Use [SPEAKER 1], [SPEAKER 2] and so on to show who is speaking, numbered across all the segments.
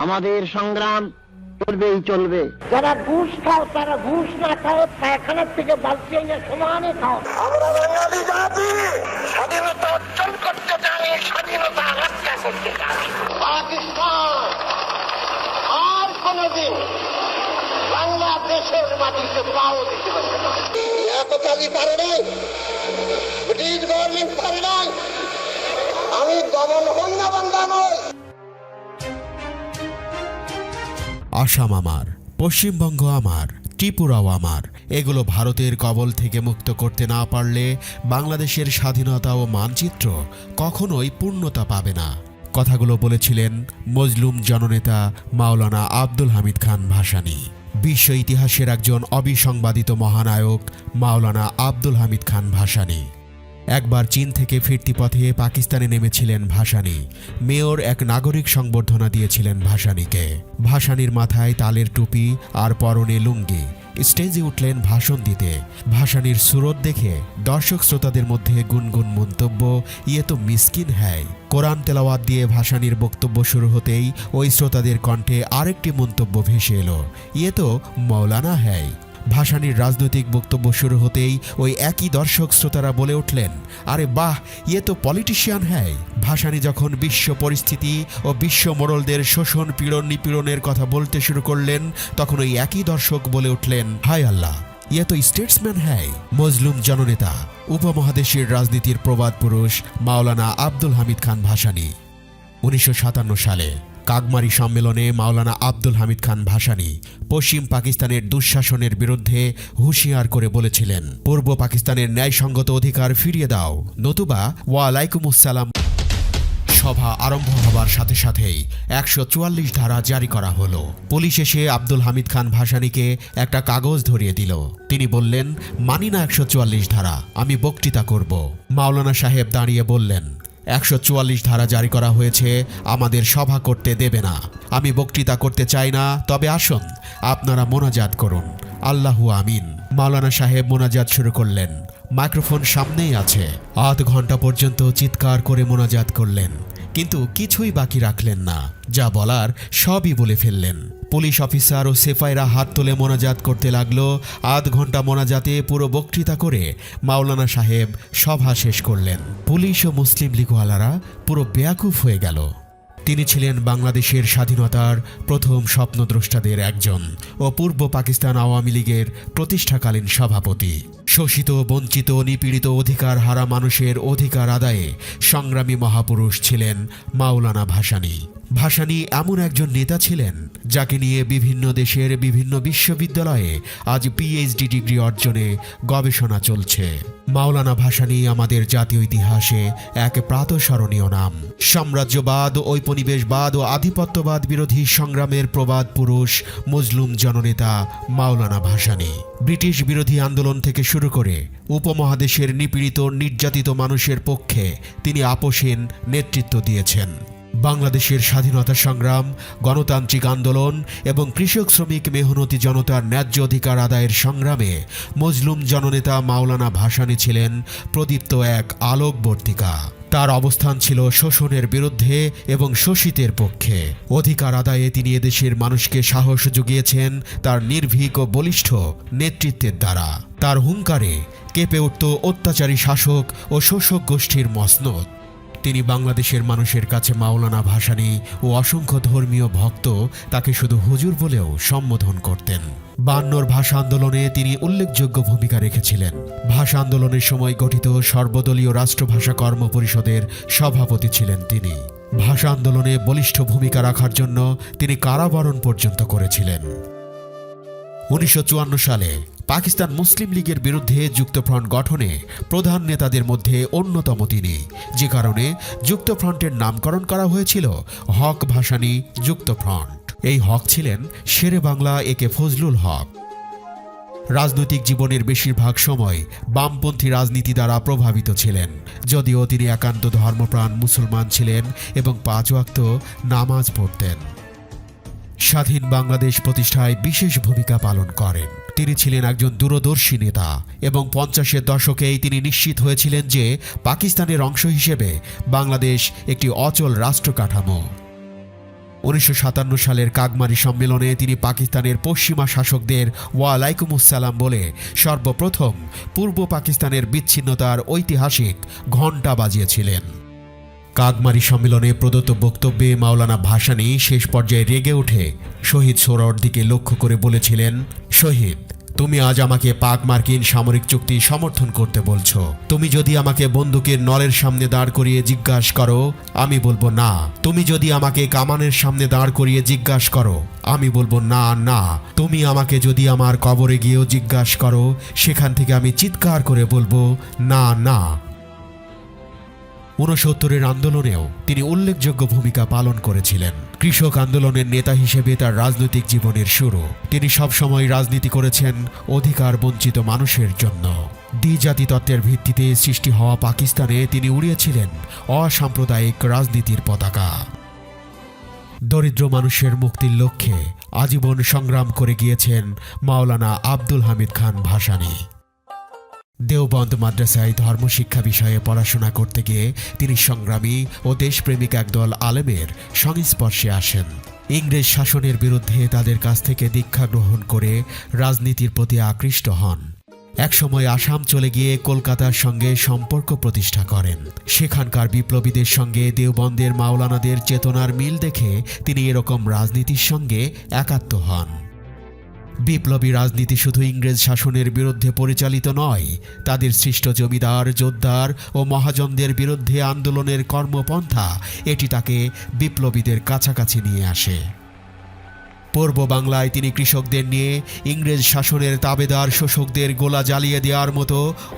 [SPEAKER 1] আমাদের সংগ্রাম চলবেই চলবে। যারা ঘুষ খাও তারা ঘুষ না খাও, পায়খানার থেকে বালতি না সমানে খাও। আমরা বাঙালি জাতি স্বাধীনতা অর্জন করতে চাই, স্বাধীনতা রক্ষা করতে চাই। পাকিস্তান আর কোনদিন বাংলাদেশের মাটিতে পাও দিতে পারবে না। এতকালই পারে নাই, ব্রিটিশ গভর্নমেন্ট পারে নাই। আমি দমন হই না, বান্দা নই।
[SPEAKER 2] আসাম আমার, পশ্চিমবঙ্গ আমার, ত্রিপুরাও আমার। এগুলো ভারতের কবল থেকে মুক্ত করতে না পারলে বাংলাদেশের স্বাধীনতা ও মানচিত্র কখনোই পূর্ণতা পাবে না। কথাগুলো বলেছিলেন মজলুম জননেতা মাওলানা আব্দুল হামিদ খান ভাসানী। বিশ্ব ইতিহাসের একজন অবিসংবাদিত মহানায়ক মাওলানা আব্দুল হামিদ খান ভাসানী। একবার চীন থেকে ফিরতি পথে পাকিস্তানে নেমেছিলেন ভাসানী। মেয়র এক নাগরিক সংবর্ধনা দিয়েছিলেন ভাসানীকে। ভাসানীর মাথায় তালের টুপি আর পরনে লুঙ্গি। স্টেজে উঠলেন ভাষণ দিতে। ভাসানীর সুরত দেখে দর্শক শ্রোতাদের মধ্যে গুনগুন মন্তব্য, ইয়ে তো মিসকিন হ্যায়। কোরআন তেলাওয়াত দিয়ে ভাসানীর বক্তব্য শুরু হতেই ওই শ্রোতাদের কণ্ঠে আরেকটি মন্তব্য ভেসে এলো, ইয়ে তো মৌলানা হ্যায়। ভাসানীর রাজনৈতিক বক্তব্য শুরু হতেই ওই একই দর্শক শ্রোতারা বলে উঠলেন, আরে বাহ, ইয়ে তো পলিটিশিয়ান হ্যায়। ভাসানী যখন বিশ্ব পরিস্থিতি ও বিশ্ব মোড়লদের শোষণ পীড়ন নিপীড়নের কথা বলতে শুরু করলেন, তখন ওই একই দর্শক বলে উঠলেন, হায় আল্লাহ, ইয়ে তো স্টেটসম্যান হ্যায়। মজলুম জননেতা, উপমহাদেশের রাজনীতির প্রবাদ পুরুষ মাওলানা আব্দুল হামিদ খান ভাসানী। 1957 সালে কাগমারি সম্মেলনে মাওলানা আব্দুল হামিদ খান ভাসানী পশ্চিম পাকিস্তানের দুঃশাসনের বিরুদ্ধে হুঁশিয়ার করে বলেছিলেন, পূর্ব পাকিস্তানের ন্যায়সঙ্গত অধিকার ফিরিয়ে দাও, নতুবা ওয়ালাইকুমুসসালাম। সভা আরম্ভ হবার সাথে সাথেই 144 ধারা জারি করা হলো। পুলিশ এসে আব্দুল হামিদ খান ভাসানীকে একটা কাগজ ধরিয়ে দিল। তিনি বললেন, মানি না 144 ধারা, আমি বক্তৃতা করব। মাওলানা সাহেব দাঁড়িয়ে বললেন, 144 ধারা জারি করা হয়েছে, আমাদের সভা করতে দেবে না। আমি বক্তৃতা করতে চাই না, তবে আসুন আপনারা মোনাজাত করুন, আল্লাহু আমিন। মাওলানা সাহেব মোনাজাত শুরু করলেন। মাইক্রোফোন সামনেই আছে। আধ ঘন্টা পর্যন্ত চিৎকার করে মোনাজাত করলেন, কিন্তু কিছুই বাকি রাখলেন না। যা বলার সবই বলে ফেললেন। পুলিশ অফিসার ও সেফাইরা হাত তুলে মোনাজাত করতে লাগলো। আধ ঘন্টা মোনাজাতে পুরো বক্তৃতা করে মাওলানা সাহেব সভা শেষ করলেন। পুলিশ ও মুসলিম লীগওয়ালারা পুরো বেয়াকুফ হয়ে গেল। তিনি ছিলেন বাংলাদেশের স্বাধীনতার প্রথম স্বপ্নদ্রষ্টাদের একজন ও পূর্ব পাকিস্তান আওয়ামী লীগের প্রতিষ্ঠাকালীন সভাপতি। শোষিত, বঞ্চিত, নিপীড়িত, অধিকার হারা মানুষের অধিকার আদায়ে সংগ্রামী মহাপুরুষ ছিলেন মাওলানা ভাসানী। ভাসানী এমন একজন নেতা ছিলেন যাকে নিয়ে বিভিন্ন দেশের বিভিন্ন বিশ্ববিদ্যালয়ে আজ পিএইচডি ডিগ্রি অর্জনে গবেষণা চলছে। মাওলানা ভাসানী আমাদের জাতীয় ইতিহাসে এক প্রাতঃস্মরণীয় নাম। সাম্রাজ্যবাদ, ঔপনিবেশবাদ ও আধিপত্যবাদ বিরোধী সংগ্রামের প্রবাদ পুরুষ মজলুম জননেতা মাওলানা ভাসানী। ব্রিটিশ বিরোধী আন্দোলন থেকে শুরু করে উপমহাদেশের নিপীড়িত নির্যাতিত মানুষের পক্ষে তিনি আপোষহীন নেতৃত্ব দিয়েছেন। বাংলাদেশের স্বাধীনতা সংগ্রাম, গণতান্ত্রিক আন্দোলন এবং কৃষক শ্রমিক মেহনতি জনতার ন্যায্য অধিকার আদায়ের সংগ্রামে মজলুম জননেতা মাওলানা ভাসানী ছিলেন প্রদীপ্ত এক আলোকবর্তিকা। তার অবস্থান ছিল শোষণের বিরুদ্ধে এবং শোষিতের পক্ষে। অধিকার আদায়ে তিনি এদেশের মানুষকে সাহস জুগিয়েছেন তার নির্ভীক ও বলিষ্ঠ নেতৃত্বের দ্বারা। তার হুঙ্কারে কেঁপে উঠত অত্যাচারী শাসক ও শোষক গোষ্ঠীর মসনদ। তিনি বাংলাদেশের মানুষের কাছে মাওলানা ভাসানী ও অসংখ্য ধর্মীয় ভক্ত তাকে শুধু হুজুর বলেও সম্বোধন করতেন। 52 ভাষা আন্দোলনে তিনি উল্লেখযোগ্য ভূমিকা রেখেছিলেন। ভাষা আন্দোলনের সময় গঠিত সর্বদলীয় রাষ্ট্রভাষা কর্ম পরিষদের সভাপতি ছিলেন তিনি। ভাষা আন্দোলনে বলিষ্ঠ ভূমিকা রাখার জন্য তিনি কারাবরণ পর্যন্ত করেছিলেন। 1954 সালে পাকিস্তান মুসলিম লীগের বিরুদ্ধে যুক্তফ্রন্ট গঠনে প্রধান নেতাদের মধ্যে অন্যতম তিনি, যে কারণে যুক্তফ্রন্টের নামকরণ করা হয়েছিল হক ভাসানী যুক্তফ্রন্ট। এই হক ছিলেন শেরে বাংলা একে ফজলুল হক। রাজনৈতিক জীবনের বেশিরভাগ সময় বামপন্থী রাজনীতি দ্বারা প্রভাবিত ছিলেন, যদিও তিনি একান্ত ধর্মপ্রাণ মুসলমান ছিলেন এবং 5 ওয়াক্ত নামাজ পড়তেন। স্বাধীন বাংলাদেশ প্রতিষ্ঠায় বিশেষ ভূমিকা পালন করেন। তিনি ছিলেন একজন দূরদর্শী নেতা এবং 50-এর দশকেই তিনি নিশ্চিত হয়েছিলেন যে পাকিস্তানের অংশ হিসেবে বাংলাদেশ একটি অচল রাষ্ট্র কাঠামো। 1957 সালের কাগমারি সম্মেলনে তিনি পাকিস্তানের পশ্চিমা শাসকদের ওয়ালাইকুমুসসালাম বলে সর্বপ্রথম পূর্ব পাকিস্তানের বিচ্ছিন্নতার ঐতিহাসিক ঘণ্টা বাজিয়েছিলেন। কাগমারি সম্মেলনে প্রদত্ত বক্তব্যে মাওলানা ভাসানী শেষ পর্যায়ে রেগে উঠে শহীদ সোহরাওয়ার্দীকে লক্ষ্য করে বলেছিলেন, শহীদ, তুমি আজ আমাকে পাক মার্কিন সামরিক চুক্তি সমর্থন করতে বলছো। তুমি যদি আমাকে বন্দুকের নলের সামনে দাঁড় করিয়ে জিজ্ঞাসা করো, আমি বলবো না। তুমি যদি আমাকে কামানের সামনে দাঁড় করিয়ে জিজ্ঞাসা করো, আমি বলবো না না। তুমি আমাকে যদি আমার কবরে গিয়েও জিজ্ঞাসা করো, সেখান থেকে আমি চিৎকার করে বলবো না না। 69-এর আন্দোলনেও তিনি উল্লেখযোগ্য ভূমিকা পালন করেছিলেন। কৃষক আন্দোলনের নেতা হিসেবে তার রাজনৈতিক জীবনের শুরু। তিনি সবসময় রাজনীতি করেছেন অধিকার বঞ্চিত মানুষের জন্য। দ্বিজাতি তত্ত্বের ভিত্তিতে সৃষ্টি হওয়া পাকিস্তানে তিনি উড়িয়েছিলেন অসাম্প্রদায়িক রাজনীতির পতাকা। দরিদ্র মানুষের মুক্তির লক্ষ্যে আজীবন সংগ্রাম করে গিয়েছেন মাওলানা আব্দুল হামিদ খান ভাসানী। দেওবন্দ মাদ্রাসায় ধর্মশিক্ষা বিষয়ে পড়াশোনা করতে গিয়ে তিনি সংগ্রামী ও দেশপ্রেমিক একদল আলেমের সংস্পর্শে আসেন। ইংরেজ শাসনের বিরুদ্ধে তাদের কাছ থেকে দীক্ষা গ্রহণ করে রাজনীতির প্রতি আকৃষ্ট হন। একসময় আসাম চলে গিয়ে কলকাতার সঙ্গে সম্পর্ক প্রতিষ্ঠা করেন। সেখানকার বিপ্লবীদের সঙ্গে দেওবন্দের মাওলানাদের চেতনার মিল দেখে তিনি এরকম রাজনীতির সঙ্গে একাত্ম হন। বিপ্লবী রাজনীতি শুধু ইংরেজ শাসনের বিরুদ্ধে পরিচালিত নয়, তাদের সৃষ্ট জমিদার, জোদ্দার ও মহাজনদের বিরুদ্ধে আন্দোলনের কর্মপন্থা এটি তাকে বিপ্লবীদের কাছাকাছি নিয়ে আসে। পূর্ব বাংলায় তিনি কৃষকদের নিয়ে ইংরেজ শাসনের তাবেদার শোষকদের গোলা জ্বালিয়ে দেওয়ার মতো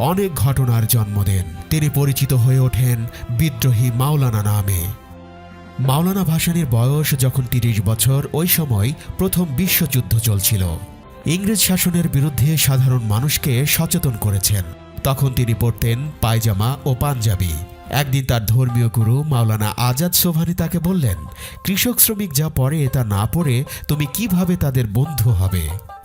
[SPEAKER 2] অনেক ঘটনার জন্ম দেন। তিনি পরিচিত হয়ে ওঠেন বিদ্রোহী মাওলানা নামে। মাওলানা ভাসানীর বয়স যখন 30 বছর, ওই সময় প্রথম বিশ্বযুদ্ধ চলছিল। ইংরেজ শাসনের বিরুদ্ধে সাধারণ মানুষকে সচেতন করেছেন। তখন তিনি পরতেন পায়জামা ও পাঞ্জাবি। একদিন তার ধর্মীয় গুরু মাওলানা আজাদ সোভানি তাকে বললেন, কৃষক শ্রমিক যা পরে তা না পরে তুমি কিভাবে তাদের বন্ধু হবে?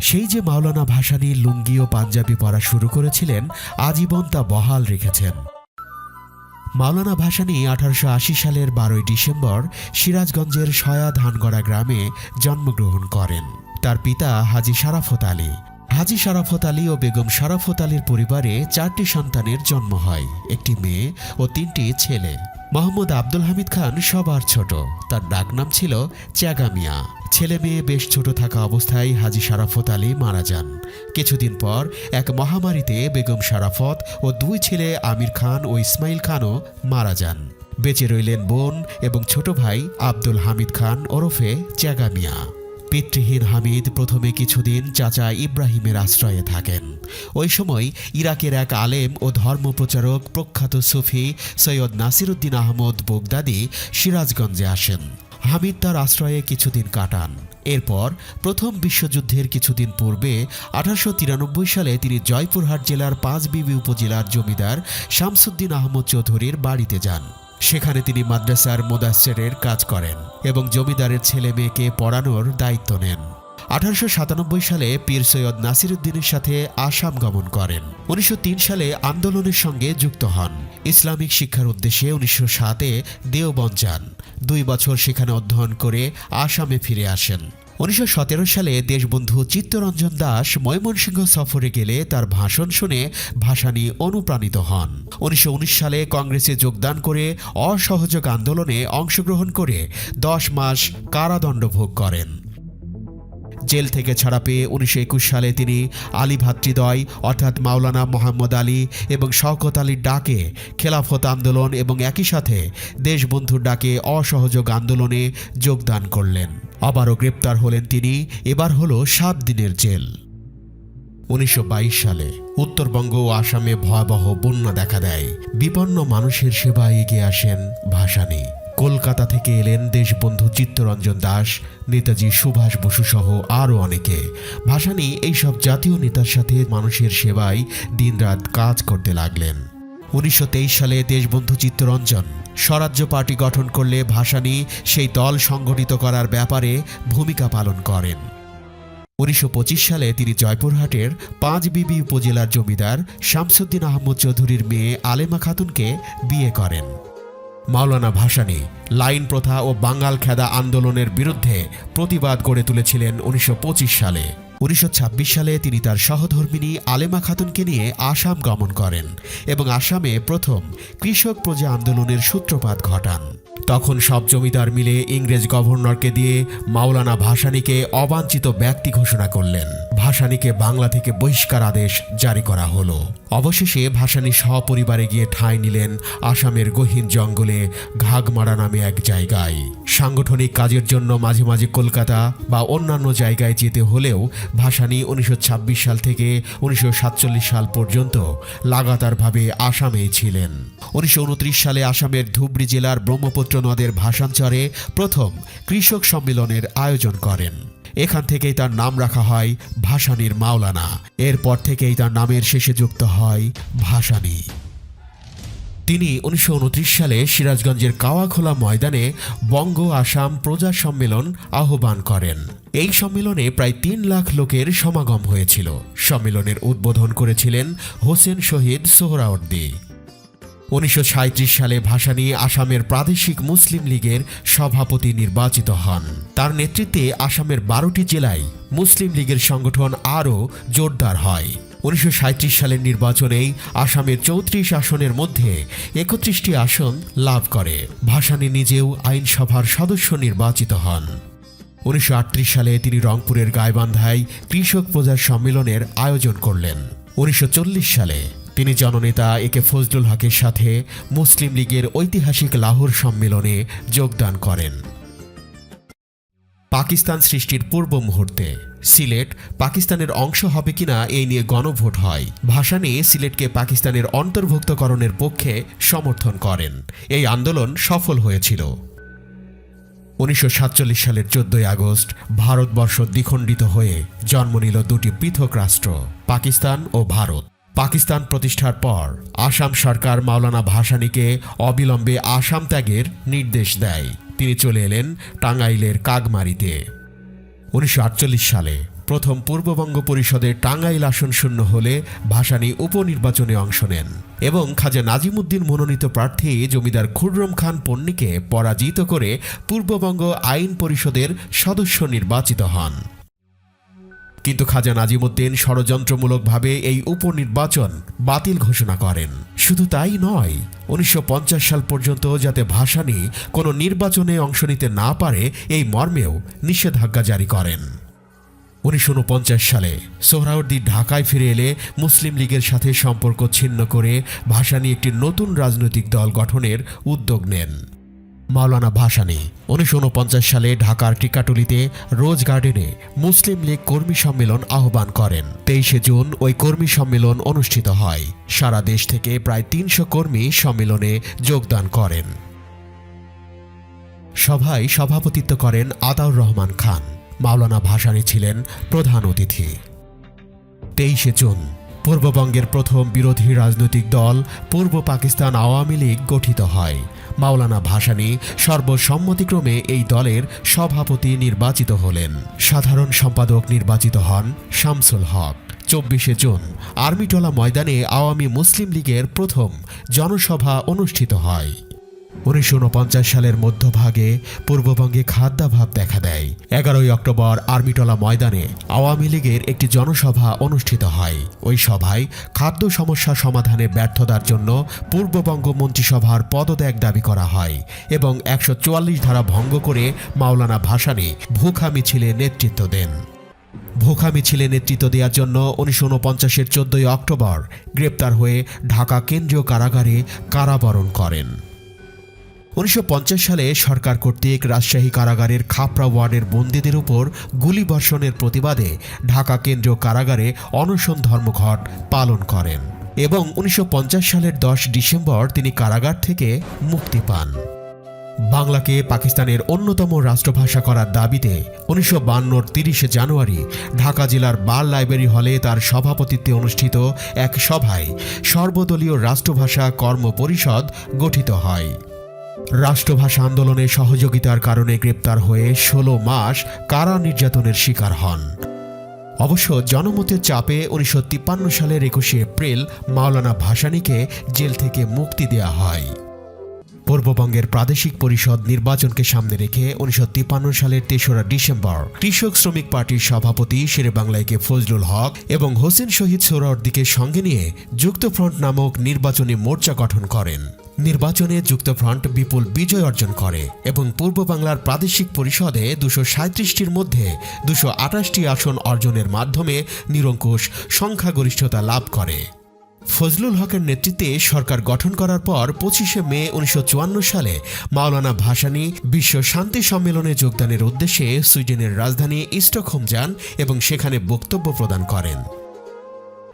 [SPEAKER 2] সেই যে মাওলানা ভাসানী লুঙ্গি ও পাঞ্জাবি পরা শুরু করেছিলেন, আজীবন তা বহাল রেখেছেন। মাওলানা ভাসানী 1880 সালের 12 ডিসেম্বর সিরাজগঞ্জের সয়া ধানগড়া গ্রামে জন্মগ্রহণ করেন। তার পিতা হাজী শারাফত আলী। হাজী শারাফত আলী ও বেগম শারাফত আলীর পরিবারে 4টি সন্তানের জন্ম হয়, একটি মেয়ে ও 3টি ছেলে। মোহাম্মদ আব্দুল হামিদ খান সবার ছোট। তার ডাকনাম ছিল চ্যাগা মিয়া। ছেলে মেয়ে বেশ ছোট থাকা অবস্থায় হাজী শারাফত আলী মারা যান। কিছুদিন পর এক মহামারীতে বেগম শারাফত ও 2 ছেলে আমির খান ও ইসমাইল খানও মারা যান। বেঁচে রইলেন বোন এবং ছোট ভাই আব্দুল হামিদ খান ওরফে চ্যাগা মিয়া। পিতৃহীন হামিদ প্রথমে কিছুদিন চাচা ইব্রাহিমের আশ্রয়ে থাকেন। ওই সময় ইরাকের এক আলেম ও ধর্মপ্রচারক প্রখ্যাত সুফি সৈয়দ নাসিরুদ্দিন আহমদ বগদাদি সিরাজগঞ্জে আসেন। হামিদ তার আশ্রয়ে কিছুদিন কাটান। এরপর প্রথম বিশ্বযুদ্ধের কিছুদিন পূর্বে 1893 সালে তিনি জয়পুরহাট জেলার পাঁচবিবি উপজেলার জমিদার শামসুদ্দিন আহমদ চৌধুরীর বাড়িতে যান। সেখানে তিনি মাদ্রাসার মোদাস্সেরের কাজ করেন এবং জমিদারের ছেলে মেয়েকে পড়ানোর দায়িত্ব নেন। 1897 সালে পীর সৈয়দ নাসিরুদ্দিনের সাথে আসাম গমন করেন। 1903 সালে আন্দোলনের সঙ্গে যুক্ত হন। ইসলামিক শিক্ষার উদ্দেশ্যে 1907-এ দেওবন্দ যান। 2 বছর সেখানে অধ্যয়ন করে আসামে ফিরে আসেন। 1917 সালে দেশবন্ধু চিত্তরঞ্জন দাস ময়মনসিংহ সফরে গেলে তার ভাষণ শুনে ভাসানী অনুপ্রাণিত হন। 1919 সালে কংগ্রেসে যোগদান করে অসহযোগ আন্দোলনে অংশগ্রহণ করে 10 মাস কারাদণ্ড ভোগ করেন। জেল থেকে ছাড়া পেয়ে 1921 সালে তিনি আলী ভাতৃদ্বয় অর্থাৎ মাওলানা মোহাম্মদ আলী এবং শওকত আলীর ডাকে খেলাফত আন্দোলন এবং একই সাথে দেশবন্ধুর ডাকে অসহযোগ আন্দোলনে যোগদান করলেন। আবারও গ্রেপ্তার হলেন তিনি। এবার হলো 7 দিনের জেল। 1922 সালে উত্তরবঙ্গ ও আসামে ভয়াবহ বন্যা দেখা দেয়। বিপন্ন মানুষের সেবায় এগিয়ে আসেন ভাসানী। কলকাতা থেকে এলেন দেশবন্ধু চিত্তরঞ্জন দাস, নেতাজি সুভাষ বসু সহ আরও অনেকে। ভাসানী এইসব জাতীয় নেতার সাথে মানুষের সেবায় দিনরাত কাজ করতে লাগলেন। 1923 সালে দেশবন্ধু চিত্তরঞ্জন স্বরাজ্য পার্টি গঠন করলে ভাসানী সেই দল সংগঠিত করার ব্যাপারে ভূমিকা পালন করেন। 1925 সালে তিনি জয়পুরহাটের পাঁচবিবি উপজেলার জমিদার শামসুদ্দিন আহমদ চৌধুরীর মেয়ে আলেমা খাতুনকে বিয়ে করেন। মাওলানা ভাসানী লাইন প্রথা ও বাঙ্গাল খেদা আন্দোলনের বিরুদ্ধে প্রতিবাদ গড়ে তুলেছিলেন 1925 সালে। 1926 সালে তিনি তার সহধর্মিণী আলেমা খাতুনকে নিয়ে আসাম গমন করেন এবং আসামে প্রথম কৃষক প্রজা আন্দোলনের সূত্রপাত ঘটান। তখন সব জমিদার মিলে ইংরেজ গভর্নরকে দিয়ে মাওলানা ভাসানীকে অবাঞ্ছিত ব্যক্তি ঘোষণা করলেন। ভাসানীকে বাংলা থেকে বহিষ্কার আদেশ জারি করা হলো। অবশেষে ভাসানী সপরিবারে গিয়ে ঠাঁই নিলেন আসামের গহীন জঙ্গলে ঘাগমারা নামে এক জায়গায়। সাংগঠনিক কাজের জন্য মাঝে মাঝে কলকাতা বা অন্যান্য জায়গায় যেতে হলেও ভাসানী 1926 সাল থেকে 1947 সাল পর্যন্ত লাগাতারভাবে আসামেই ছিলেন। 1929 সালে আসামের ধুবড়ী জেলার ব্রহ্মপুত্র নদের ভাসানচরে প্রথম কৃষক সম্মেলনের আয়োজন করেন। এখান থেকেই তার নাম রাখা হয় ভাসানীর মাওলানা। এরপর থেকেই তার নামের শেষে যুক্ত হয় ভাসানী। তিনি 1929 সালে সিরাজগঞ্জের কাওয়াখোলা ময়দানে বঙ্গ আসাম প্রজা সম্মেলন আহ্বান করেন। এই সম্মেলনে প্রায় 3 লাখ লোকের সমাগম হয়েছিল। সম্মেলনের উদ্বোধন করেছিলেন হোসেন শহীদ সোহরাওয়ার্দী। 1937 সালে ভাসানী আসামের প্রাদেশিক মুসলিম লীগের সভাপতি নির্বাচিত হন। তার নেতৃত্বে আসামের 12টি জেলায় মুসলিম লীগের সংগঠন আরও জোরদার হয়। 1937 সালের নির্বাচনেই আসামের 34 আসনের মধ্যে 31টি আসন লাভ করে। ভাসানী নিজেও আইনসভার সদস্য নির্বাচিত হন। 1938 সালে তিনি রংপুরের গাইবান্ধায় কৃষক প্রজা সম্মেলনের আয়োজন করলেন। 1940 সালে তিনি জননেতা একে ফজলুল হকের সাথে মুসলিম লীগের ঐতিহাসিক লাহোর সম্মেলনে যোগদান করেন। পাকিস্তান সৃষ্টির পূর্ব মুহূর্তে সিলেট পাকিস্তানের অংশ হবে কিনা এই নিয়ে গণভোট হয়। ভাসানী সিলেটকে পাকিস্তানের অন্তর্ভুক্তকরণের পক্ষে সমর্থন করেন। এই আন্দোলন সফল হয়েছিল। 1947 সালের 14 আগস্ট ভারতবর্ষ দ্বিখণ্ডিত হয়ে জন্ম নিল 2টি পৃথক রাষ্ট্র, পাকিস্তান ও ভারত। পাকিস্তান প্রতিষ্ঠার পর আসাম সরকার মাওলানা ভাসানীকে অবিলম্বে আসাম ত্যাগের নির্দেশ দেয়। তিনি চলে এলেন টাঙ্গাইলের কাগমারিতে। 1948 সালে প্রথম পূর্ববঙ্গ পরিষদের টাঙ্গাইল আসন শূন্য হলে ভাসানী উপনির্বাচনে অংশ নেন এবং খাজা নাজিমুদ্দিন মনোনীত প্রার্থী জমিদার খুররম খান পন্নীকে পরাজিত করে পূর্ববঙ্গ আইন পরিষদের সদস্য নির্বাচিত হন। কিন্তু খাজা নাজিমুদ্দিন ষড়যন্ত্রমূলকভাবে এই উপনির্বাচন বাতিল ঘোষণা করেন। শুধু তাই নয়, 1950 সাল পর্যন্ত যাতে ভাসানী কোনো নির্বাচনে অংশ নিতে না পারে এই মর্মেও নিষেধাজ্ঞা জারি করেন। 1949 সালে সোহরাওয়ার্দী ঢাকায় ফিরে এলে মুসলিম লীগের সাথে সম্পর্ক ছিন্ন করে ভাসানী একটি নতুন রাজনৈতিক দল গঠনের উদ্যোগ নেন। মাওলানা ভাসানী 1949 সালে ঢাকার টিকাটুলিতে রোজ গার্ডেনে মুসলিম লীগ কর্মী সম্মেলন আহ্বান করেন। 23 জুন ওই কর্মী সম্মেলন অনুষ্ঠিত হয়। সারা দেশ থেকে প্রায় 300 কর্মী সম্মেলনে যোগদান করেন। সভায় সভাপতিত্ব করেন আতাউর রহমান খান। মাওলানা ভাসানী ছিলেন প্রধান অতিথি। 23 জুন পূর্ববঙ্গের প্রথম বিরোধী রাজনৈতিক দল পূর্ব পাকিস্তান আওয়ামী লীগ গঠিত হয়। মাওলানা ভাসানী সর্বসম্মতিক্রমে এই দলের সভাপতি নির্বাচিত হলেন। সাধারণ সম্পাদক নির্বাচিত হন শামসুল হক। 24 জুন আর্মিটলা ময়দানে আওয়ামী মুসলিম লীগের প্রথম জনসভা অনুষ্ঠিত হয়। 1949 সালের মধ্যভাগে পূর্ববঙ্গে খাদ্যাভাব দেখা দেয়। 11 অক্টোবর আর্মিটলা ময়দানে আওয়ামী লীগের একটি জনসভা অনুষ্ঠিত হয়। ওই সভায় খাদ্য সমস্যা সমাধানে ব্যর্থতার জন্য পূর্ববঙ্গ মন্ত্রিসভার পদত্যাগ দাবি করা হয় এবং 144 ধারা ভঙ্গ করে মাওলানা ভাসানী ভুখা মিছিলে নেতৃত্ব দেন। ভুখা মিছিলে নেতৃত্ব দেওয়ার জন্য 1949-এর 14 অক্টোবর গ্রেপ্তার হয়ে ঢাকা কেন্দ্রীয় কারাগারে কারাবরণ করেন। 1950 সালে সরকার কর্তৃক রাজশাহী কারাগারের খাপড়া ওয়ার্ডের বন্দীদের উপর গুলিবর্ষণের প্রতিবাদে ঢাকা কেন্দ্রীয় কারাগারে অনশন ধর্মঘট পালন করেন এবং 1950 সালের 10 ডিসেম্বর তিনি কারাগার থেকে মুক্তি পান। বাংলাকে পাকিস্তানের অন্যতম রাষ্ট্রভাষা করার দাবিতে 1952-র 30 জানুয়ারি ঢাকা জেলার বাল লাইব্রেরি হলে তার সভাপতিত্বে অনুষ্ঠিত এক সভায় সর্বদলীয় রাষ্ট্রভাষা কর্ম পরিষদ গঠিত হয়। রাষ্ট্রভাষা আন্দোলনে সহযোগিতার কারণে গ্রেপ্তার হয়ে 16 মাস কারা নির্যাতনের শিকার হন। অবশ্য জনমতের চাপে 1953 সালের 21 এপ্রিল মাওলানা ভাসানীকে জেল থেকে মুক্তি দেয়া হয়। পূর্ববঙ্গের প্রাদেশিক পরিষদ নির্বাচনকে সামনে রেখে 1953 সালের 3রা ডিসেম্বর কৃষক শ্রমিক পার্টির সভাপতি শেরেবাংলাইকে ফজলুল হক এবং হোসেন শহীদ সোহরাওয়ার্দীকে সঙ্গে নিয়ে যুক্তফ্রন্ট নামক নির্বাচনী মোর্চা গঠন করেন। নির্বাচনে যুক্তফ্রন্ট বিপুল বিজয় অর্জন করে এবং পূর্ব বাংলার প্রাদেশিক পরিষদে 237টির মধ্যে 228টি আসন অর্জনের মাধ্যমে নিরঙ্কুশ সংখ্যাগরিষ্ঠতা লাভ করে। ফজলুল হকের নেতৃত্বে সরকার গঠন করার পর 25শে মে 1954 সালে মাওলানা ভাসানী বিশ্ব শান্তি সম্মেলনে যোগদানের উদ্দেশ্যে সুইডেনের রাজধানী স্টকহোম যান এবং সেখানে বক্তব্য প্রদান করেন।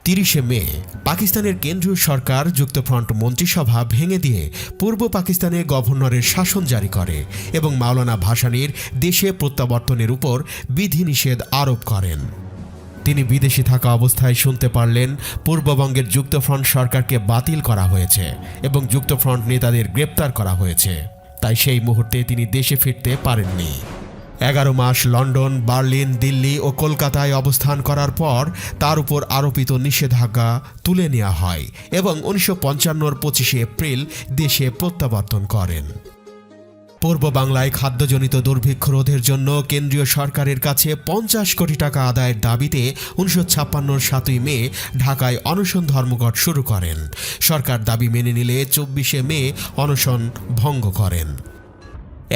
[SPEAKER 2] 30শে মে পাকিস্তানের কেন্দ্রীয় সরকার যুক্তফ্রন্ট মন্ত্রিসভা ভেঙে দিয়ে পূর্ব পাকিস্তানে গভর্নরের শাসন জারি করে এবং মাওলানা ভাসানীর দেশে প্রত্যাবর্তনের উপর বিধিনিষেধ আরোপ করেন। তিনি বিদেশে থাকা অবস্থায় শুনতে পারলেন পূর্ববঙ্গের যুক্তফ্রন্ট সরকারকে বাতিল করা হয়েছে এবং যুক্তফ্রন্ট নেতাদের গ্রেপ্তার করা হয়েছে, তাই সেই মুহূর্তে তিনি দেশে ফিরতে পারেননি। 11 মাস লন্ডন, বার্লিন, দিল্লি ও কলকাতায় অবস্থান করার পর তার উপর আরোপিত নিষেধাজ্ঞা তুলে নেওয়া হয় এবং 1955-র 25শে এপ্রিল দেশে প্রত্যাবর্তন করেন। পূর্ব বাংলায় খাদ্যজনিত দুর্ভিক্ষ রোধের জন্য কেন্দ্রীয় সরকারের কাছে 50 কোটি টাকা আদায়ের দাবিতে 1956-র 7ই মে ঢাকায় অনশন ধর্মঘট শুরু করেন। সরকার দাবি মেনে নিলে 24শে মে অনশন ভঙ্গ করেন।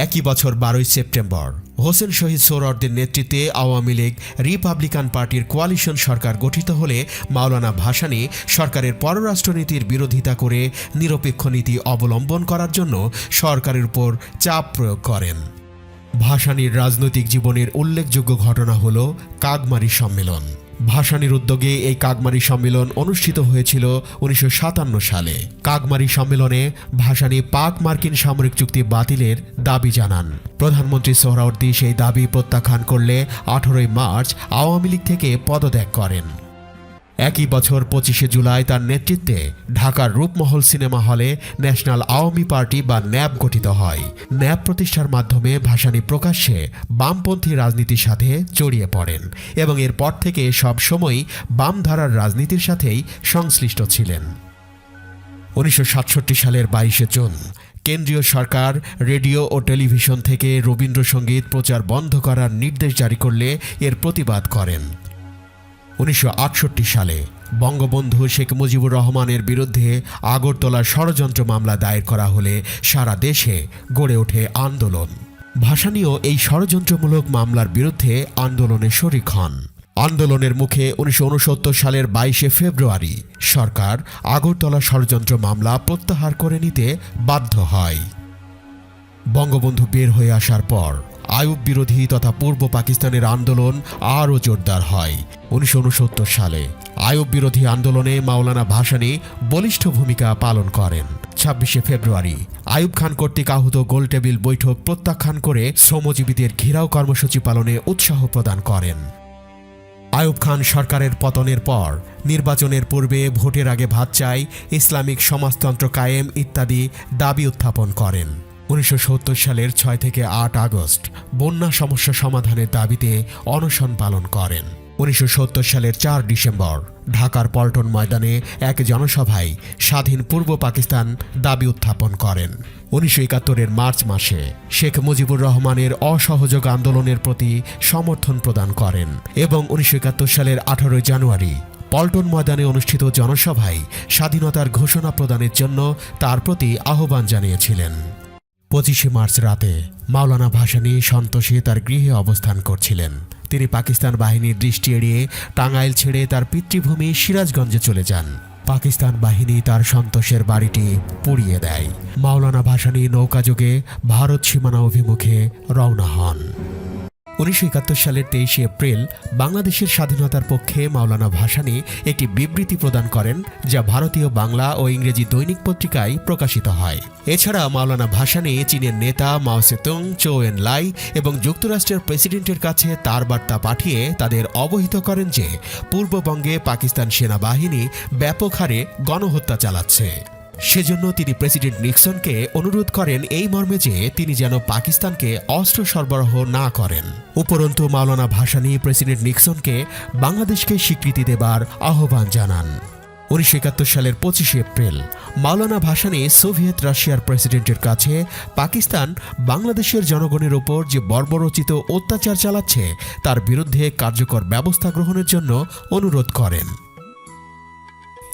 [SPEAKER 2] একই বছর 12ই সেপ্টেম্বর হোসেন শহীদ সোহরাওয়ার্দীর নেতৃত্বে আওয়ামী লীগ রিপাবলিকান পার্টির কোয়ালিশন সরকার গঠিত হলে মাওলানা ভাসানী সরকারের পররাষ্ট্রনীতির বিরোধিতা করে নিরপেক্ষ নীতি অবলম্বন করার জন্য সরকারের উপর চাপ প্রয়োগ করেন। ভাসানীর রাজনৈতিক জীবনের উল্লেখযোগ্য ঘটনা হল কাগমারি সম্মেলন। ভাসানীর উদ্যোগে এই কাগমারি সম্মেলন অনুষ্ঠিত হয়েছিল 1957 সালে। কাগমারি সম্মেলনে ভাসানী পাক মার্কিন সামরিক চুক্তি বাতিলের দাবি জানান। প্রধানমন্ত্রী সোহরাওয়ার্দী সেই দাবি প্রত্যাখ্যান করলে 18ই মার্চ আওয়ামী লীগ থেকে পদত্যাগ করেন। একই বছর 25শে জুলাই তার নেতৃত্বে ঢাকার রূপমহল সিনেমা হলে ন্যাশনাল আওয়ামী পার্টি বা ন্যাপ গঠিত হয়। ন্যাপ প্রতিষ্ঠার মাধ্যমে ভাসানী প্রকাশ্যে বামপন্থী রাজনীতির সাথে জড়িয়ে পড়েন এবং এরপর থেকে সব সময় বাম ধারার রাজনীতির সাথেই সংশ্লিষ্ট ছিলেন। 1967 সালের 22শে জুন কেন্দ্রীয় সরকার রেডিও ও টেলিভিশন থেকে রবীন্দ্রসঙ্গীত প্রচার বন্ধ করার নির্দেশ জারি করলে এর প্রতিবাদ করেন। 1968 সালে বঙ্গবন্ধু শেখ মুজিবুর রহমানের বিরুদ্ধে আগরতলা ষড়যন্ত্র মামলা দায়ের করা হলে সারা দেশে গড়ে ওঠে আন্দোলন। ভাসানীও এই ষড়যন্ত্রমূলক মামলার বিরুদ্ধে আন্দোলনে শরিক হন। আন্দোলনের মুখে 1969 সালের 22শে ফেব্রুয়ারি সরকার আগরতলা ষড়যন্ত্র মামলা প্রত্যাহার করে নিতে বাধ্য হয়। বঙ্গবন্ধু বের হয়ে আসার পর আইয়ুব বিরোধী তথা পূর্ব পাকিস্তানের আন্দোলন আরও জোরদার হয়। 1969 সালে আইয়ুব বিরোধী আন্দোলনে মাওলানা ভাসানী বলিষ্ঠ ভূমিকা পালন করেন। 26শে ফেব্রুয়ারি আইয়ুব খান কর্তৃক আহত গোলটেবিল বৈঠক প্রত্যাখ্যান করে শ্রমজীবীদের ঘেরাও কর্মসূচি পালনে উৎসাহ প্রদান করেন। আইয়ুব খান সরকারের পতনের পর নির্বাচনের পূর্বে ভোটের আগে ভাত চাই, ইসলামিক সমাজতন্ত্র কায়েম ইত্যাদি দাবি উত্থাপন করেন। 1970 সালের 6 থেকে 8 আগস্ট বন্যা সমস্যা সমাধানের দাবিতে অনশন পালন করেন। 1970 সালের 4 ডিসেম্বর ঢাকার পল্টন ময়দানে এক জনসভায় স্বাধীন পূর্ব পাকিস্তান দাবি উত্থাপন করেন। 1971-এর মার্চ মাসে শেখ মুজিবুর রহমানের অসহযোগ আন্দোলনের প্রতি সমর্থন প্রদান করেন এবং 1971 সালের 18 জানুয়ারি পল্টন ময়দানে অনুষ্ঠিত জনসভায় স্বাধীনতার ঘোষণা প্রদানের জন্য তার প্রতি আহ্বান জানিয়েছিলেন। 25শে মার্চ রাতে মাওলানা ভাসানী সন্তোষে তার গৃহে অবস্থান করছিলেন। তিনি পাকিস্তান বাহিনীর দৃষ্টি এড়িয়ে টাঙ্গাইল ছেড়ে তার পিতৃভূমি সিরাজগঞ্জে চলে যান। পাকিস্তান বাহিনী তার সন্তোষের বাড়িটি পুড়িয়ে দেয়। মাওলানা ভাসানী নৌকাযোগে ভারত সীমানা অভিমুখে রওনা হন। 1971 সালের 23শে এপ্রিল বাংলাদেশের স্বাধীনতার পক্ষে মাওলানা ভাসানী একটি বিবৃতি প্রদান করেন, যা ভারতীয় বাংলা ও ইংরেজি দৈনিক পত্রিকায় প্রকাশিত হয়। এছাড়া মাওলানা ভাসানী চীনের নেতা মাও সেতুং, চৌ এন লাই এবং যুক্তরাষ্ট্রের প্রেসিডেন্টের কাছে তার বার্তা পাঠিয়ে তাদের অবহিত করেন যে পূর্ববঙ্গে পাকিস্তান সেনাবাহিনী ব্যাপক হারে গণহত্যা চালাচ্ছে। সেজন্য তিনি প্রেসিডেন্ট নিক্সনকে অনুরোধ করেন এই মর্মে যে তিনি যেন পাকিস্তানকে অস্ত্র সরবরাহ না করেন। উপরন্তু মাওলানা ভাসানী প্রেসিডেন্ট নিক্সনকে বাংলাদেশকে স্বীকৃতি দেবার আহ্বান জানান। 1971 সালের 25 এপ্রিল মাওলানা ভাসানী সোভিয়েত রাশিয়ার প্রেসিডেন্টের কাছে পাকিস্তান বাংলাদেশের জনগণের ওপর যে বর্বরোচিত অত্যাচার চালাচ্ছে তার বিরুদ্ধে কার্যকর ব্যবস্থা গ্রহণের জন্য অনুরোধ করেন।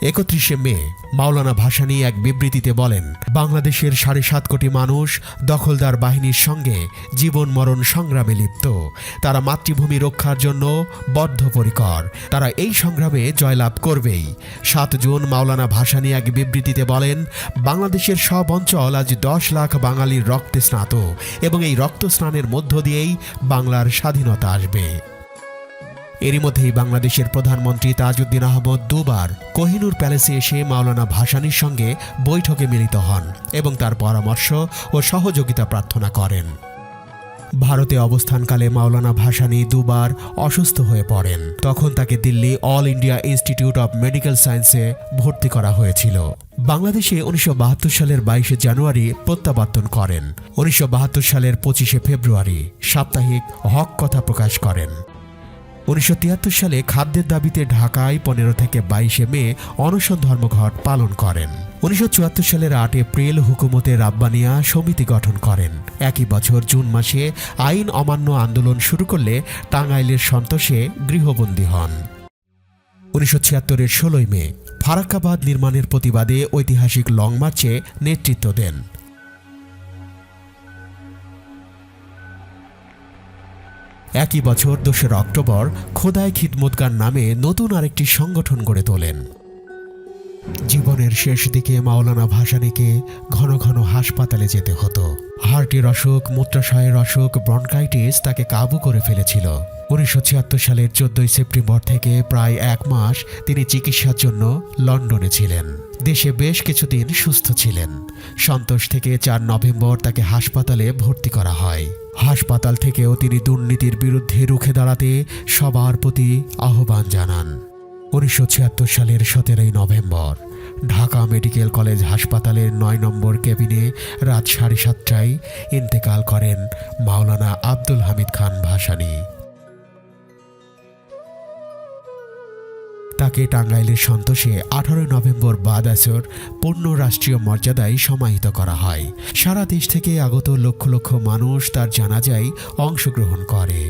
[SPEAKER 2] 31 মে মাওলানা ভাসানী এক বিবৃতিতে বলেন, বাংলাদেশের 7.5 কোটি মানুষ দখলদার বাহিনীর সঙ্গে জীবন মরণ সংগ্রামে লিপ্ত। তারা মাতৃভূমি রক্ষার জন্য বদ্ধপরিকর। তারা এই সংগ্রামে জয়লাভ করবেই। 7 জুন মাওলানা ভাসানী এক বিবৃতিতে বলেন, বাংলাদেশের সব অঞ্চল আজ 10 লাখ বাঙালির রক্তে স্নাত এবং এই রক্ত স্নানের মধ্য দিয়েই বাংলার স্বাধীনতা আসবে। এরই মধ্যেই বাংলাদেশের প্রধানমন্ত্রী তাজউদ্দিন আহমদ দুবার কোহিনূর প্যালেসে এসে মাওলানা ভাসানীর সঙ্গে বৈঠকে মিলিত হন এবং তার পরামর্শ ও সহযোগিতা প্রার্থনা করেন। ভারতে অবস্থানকালে মাওলানা ভাসানী দুবার অসুস্থ হয়ে পড়েন। তখন তাকে Delhi all India institute of medical সায়েন্সে ভর্তি করা হয়েছিল। বাংলাদেশে 1972 সালের 22 জানুয়ারি প্রত্যাবর্তন করেন। 1972 সালের 25 ফেব্রুয়ারি সাপ্তাহিক হক কথা প্রকাশ করেন। 1973 সালে খাদ্যের দাবিতে ঢাকায় 15 থেকে 22 মে অনশন ধর্মঘট পালন করেন। 1974 সালের 8 এপ্রিল হুকুমতে রাব্বানিয়া সমিতি গঠন করেন। একই বছর জুন মাসে আইন অমান্য আন্দোলন শুরু করলে টাঙ্গাইলের সন্তোষে গৃহবন্দী হন। 1976 16 মে ফারাক্কাবাদ নির্মাণের প্রতিবাদে ঐতিহাসিক লং মার্চে নেতৃত্ব দেন। একই বছর 2 অক্টোবর খোদাই খিদমতগার নামে নতুন আরেকটি সংগঠন গড়ে তোলেন। জীবনের শেষ দিকে মাওলানা ভাসানীকে ঘন ঘন হাসপাতালে যেতে হতো। হার্টের অসুখ, মূত্রাশয়ের অসুখ, ব্রনকাইটিস তাকে কাবু করে ফেলেছিল। 1976 সালের 14 সেপ্টেম্বর থেকে প্রায় 1 মাস তিনি চিকিৎসার জন্য লন্ডনে ছিলেন। দেশে বেশ কিছুদিন সুস্থ ছিলেন। সন্তোষ থেকে 4 নভেম্বর তাকে হাসপাতালে ভর্তি করা হয়। হাসপাতাল থেকেও তিনি দুর্নীতির বিরুদ্ধে রুখে দাঁড়াতে সবার প্রতি আহ্বান জানান। 1976 সালের 17 নভেম্বর ঢাকা মেডিকেল কলেজ হাসপাতালের 9 নম্বর কেবিনে রাত 7:30টায় ইন্তেকাল করেন মাওলানা আব্দুল হামিদ খান ভাসানী। তাকে টাঙ্গাইলের সন্তোষে 18 নভেম্বর বাদ আসর পূর্ণ রাষ্ট্রীয় মর্যাদায় সমাহিত করা হয়। সারা দেশ থেকে আগত লক্ষ লক্ষ মানুষ তার জানাজায় অংশগ্রহণ করে।